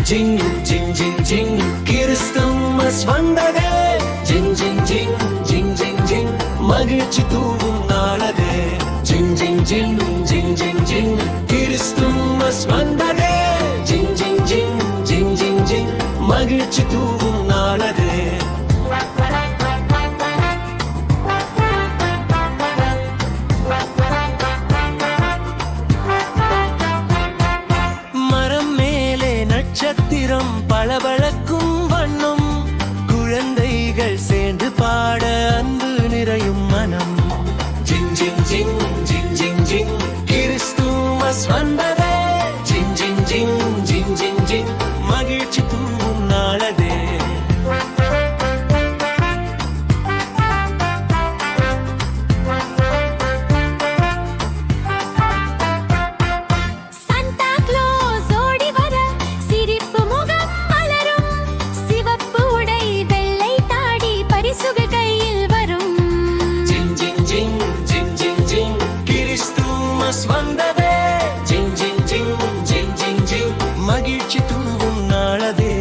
ஜிங் ஜிங் ஜிங் ஜிங் கிறிஸ்துமஸ் வந்ததே ஜிங் ஜிங் ஜிங் ஜிங் ஜிங் ஜிங் மகிழ்ச்சி தூவும் நாளதே ஜிங் ஜிங் ஜிங் ஜிங் ஜிங் ஜிங் கிறிஸ்துமஸ் வந்ததே ஜிங் ஜிங் ஜிங் ஜிங் ஜிங் ஜிங் மகிழ்ச்சி தூவும் நாளதே நட்சத்திரம் பளபளக்கும் வண்ணம் குழந்தைகள் சேர்ந்து பாட அன்பு நிறையும் மனம் ஜிங் ஜிங் ஜிங் ஜிங் ஜிங் ஜிங் கிறிஸ்துமஸ் வந்ததே ஜிங் ஜிங் ஜிங் ஜிங் ஜிங் ஜிங் மகிழ்ச்சி தூவும் நாளதே வந்ததே ஜிங் ஜிங் ஜிங் ஜிங் ஜிங் ஜிங் மகிழ்ச்சி தூவும் நாளதே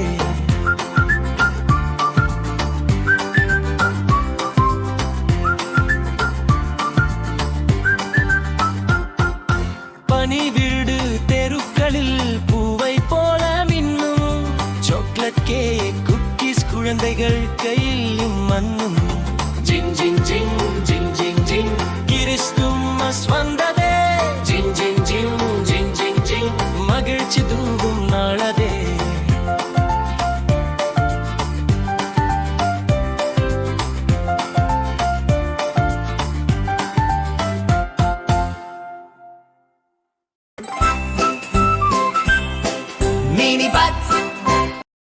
பனி வீடு தெருக்களில் பூவை போல மின்னும் சாக்லேட் கேக் குக்கீஸ் குழந்தைகள் கையில் மண்ணும் ஜிங் ஜிங் ஜிங் ஜிங் ஜிங் ஜிங் கிறிஸ்துமஸ் வந்ததே ஜிங் ஜிங் ஜிங் ஜிங் ஜிங் ஜிங் மகிழ்ச்சி தூவும் நாளதே Mini Bud